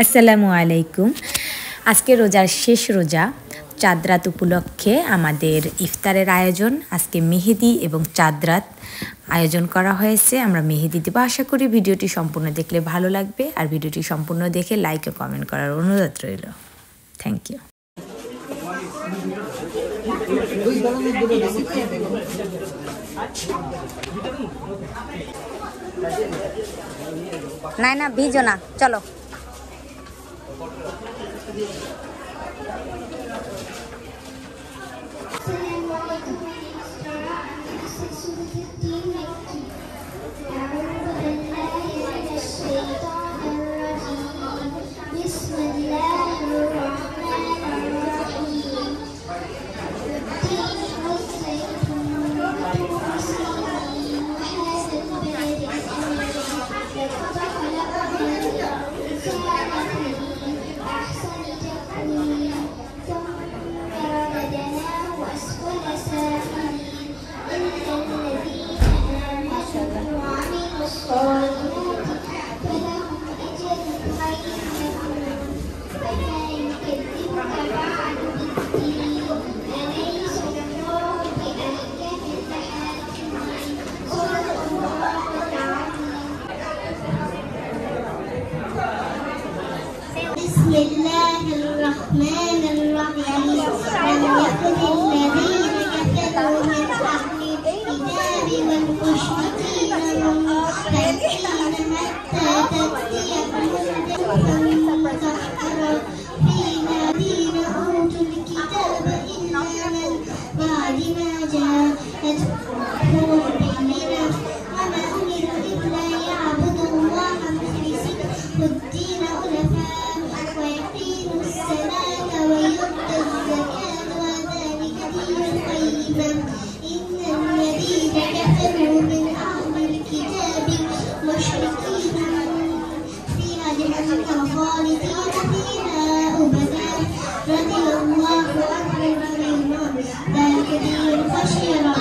আসসালামু আলাইকুম। আজকে রোজার শেষ রোজা, চাঁদ রাত উপলক্ষে আমাদের ইফতারের আয়োজন। আজকে মেহেদি এবং চাঁদ রাত আয়োজন করা হয়েছে। আমরা মেহেদি দেব। আশা করি ভিডিওটি সম্পূর্ণ দেখলে ভালো লাগবে, আর ভিডিওটি সম্পূর্ণ দেখে লাইক ও কমেন্ট করার অনুরোধ রইল। Thank you. না ভিজো না, চলো। بسم الله الرحمن الرحيم لم يكن الذين كفروا من أهل الكتاب والمشركين منفكين حتى تأتيهم مطهرة فيها الذين أوتوا الكتاب إلا من بعد ما جاءتهم البينات وما أمروا إلا ليعبدوا الله مخلصين الدين حنفاء ويقيموا الصلاة ويؤتوا الزكاة وذلك دين القيمة إن الذين كفروا من أهل الكتاب مشركين فيها جهنم خالدين فيها أبدا رضي الله عنهم ورضوا ذلك دين القيمة.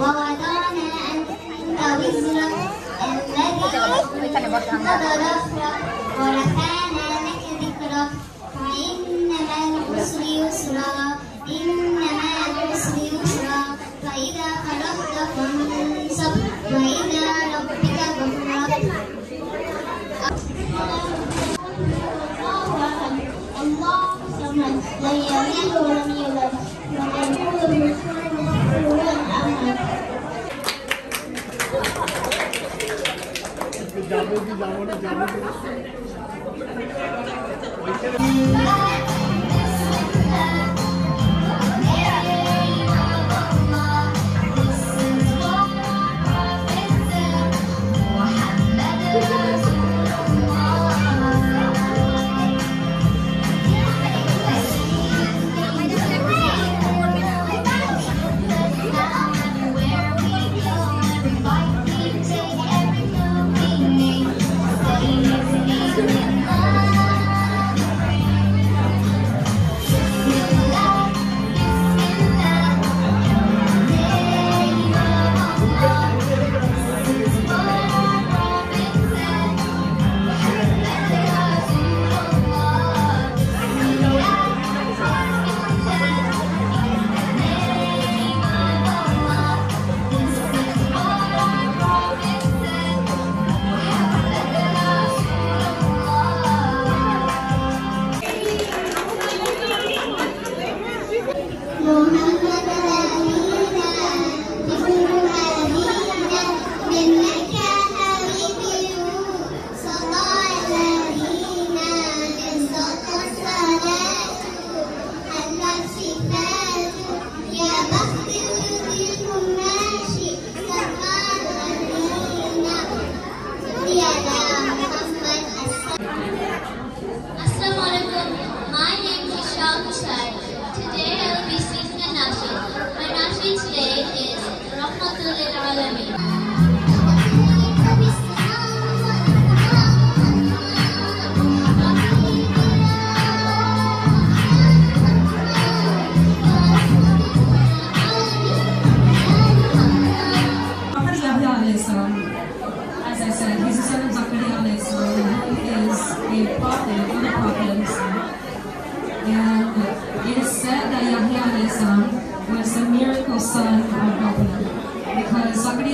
ووضعنا عنك وزرك الذي أنقض ظهرك ورفعنا لك ذكرك فإن مع العسر يسرا فإذا فرغت فانصب وإلى ربك فارغب. الله الصمد لم يلد ولم يولد ولم يكن له كفوا أحد.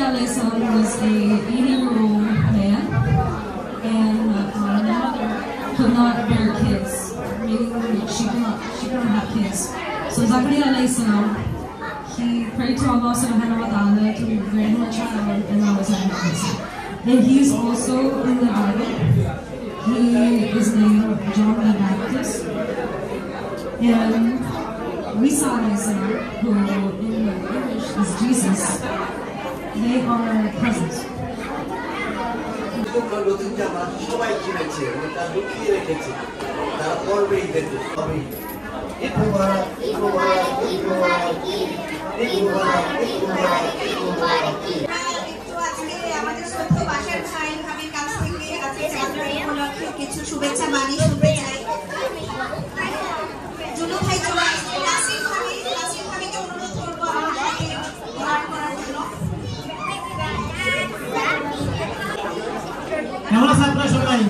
alayhi salam was a 80-year-old man, and the mother could not bear kids, meaning she could not have kids. So Zakaria alayhi salam, he prayed to Allah subhanahu wa ta'ala to grant him a child, and that was Muhammad. And he's also in the Bible. He is named John the Baptist. And Isa alayhi salam, who in English is Jesus, they are cousins. কিছু শুভেচ্ছা বাণী শুনতে চাই। জুনু ভাই চলে আসছে, নাসির ভাবিকে অনুরোধ করবো আমাদেরকে গ্রহণ করার জন্য। কেমন আছেন আপনারা সবাই?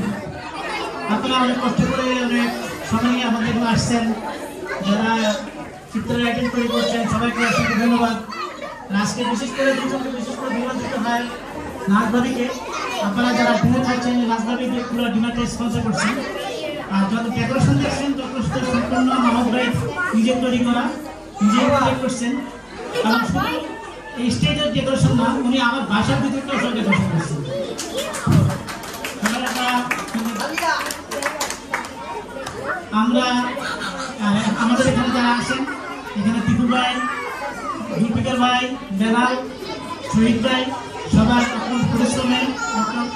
আপনারা অনেক কষ্ট করে অনেক সময় নিয়ে আমাদের এখানে আসছেন, যারা চিত্রের আইটেম তৈরি করছেন সবাইকে অসংখ্য ধন্যবাদ। আজকে বিশেষ করে ধন্যবাদ দিতে হয় নাজভাবিকে। আপনারা যারা ডিনার খাচ্ছেন নাজভাবিকে পুরো ডিনারটা স্পন্সর করছেন। আর যত ডেকোরেশন দেখছেন সম্পূর্ণ মাহমুদ ভাই নিজে তৈরি করা, নিজে তৈরি করছেন। কারণ শুধু এই স্টেজের ডেকোরেশন না, উনি আমার বাসার ভিতরটাও সব ডেকোরেশন করছেন। আমরা আমাদের এখানে যারা আসেন, এখানে টিপু ভাই, জুলফিকার ভাই, বেলাল, শহীদ ভাই, সবার আপনার পরিশ্রমে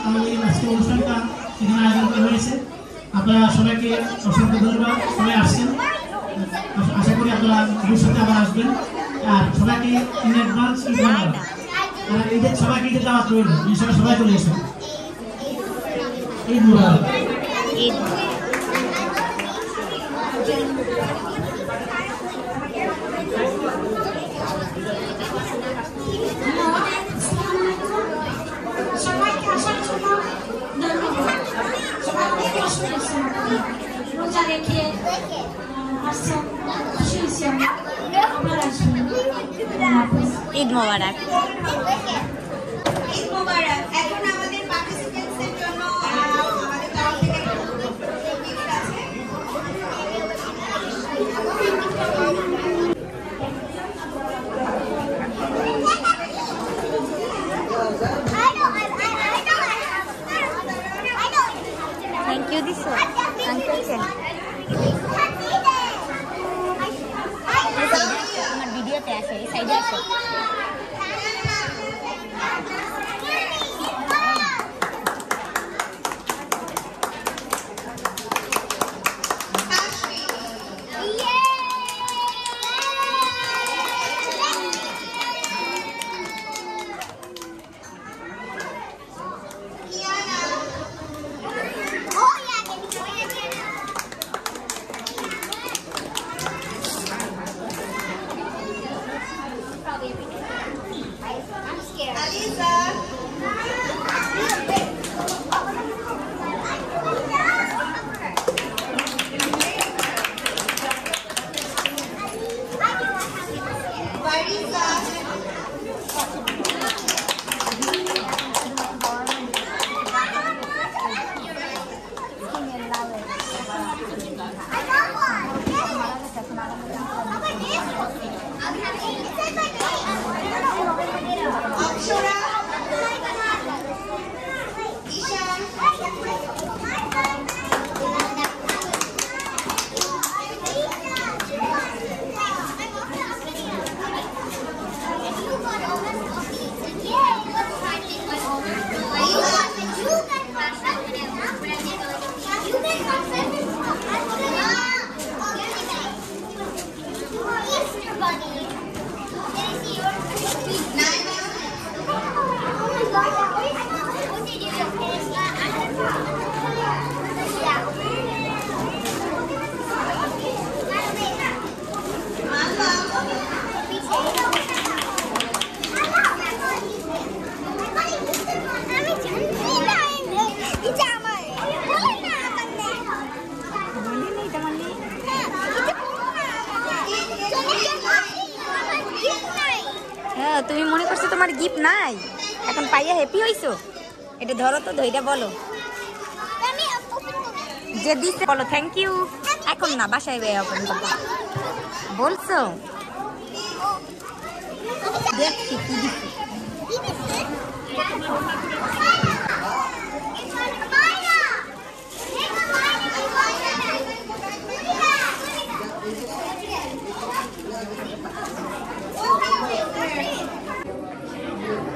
আমাদের আজকে অনুষ্ঠানটা এখানে আয়োজন করা হয়েছে। আপনারা সবাইকে অসংখ্য ধন্যবাদ, সবাই আসছেন। আশা করি আপনারা ভবিষ্যতে আবার আসবেন। আর সবাইকে ইন অ্যাডভান্স আর ঈদের সবাইকে ঈদের দাওয়াত রইল, ইনশাআল্লাহ সবাই চলে এসো। ঈদ মুবারক। সবাইকে আসার জন্য রোজা রেখে আসছেন, খুশি হয়েছি আপনারা আসবেন। ঈদ মোবারক। ঈদ মোবারক। এখন আমাদের পার্টিসিপেন্টসদের জন্য আমাদের তরফ থেকে গিফট আছে। Thank you, this one. Uncle Chen. আমার ভিডিওতে আসে, এই সাইডে আসে। তুমি মনে করছো তোমার গিফট নাই? এখন পাইয়া হ্যাপি হইছো? এটা ধরো তো, ধইরা বলো যে দিছে, বলো থ্যাংক ইউ। এখন না, বাসায় ওপেন করবো বলছো। দেখছি কি দিছে।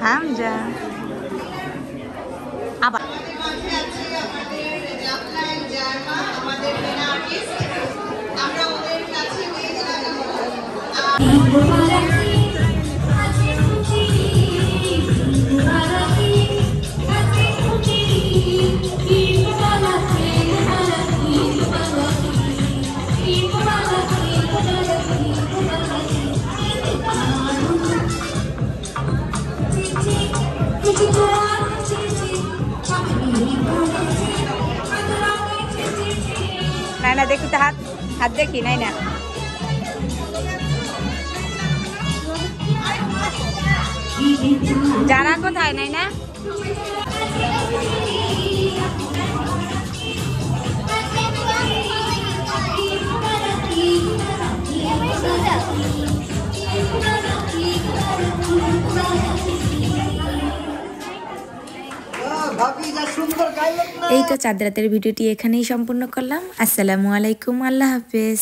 হামজা আবার নাই না, দেখি তো হাত, হাত দেখি। নাই না, যারা কোথায়? নাই না, এই তো চাঁদ রাতের ভিডিওটি এখানেই সম্পূর্ণ করলাম। আসসালামু আলাইকুম, আল্লাহ হাফেজ।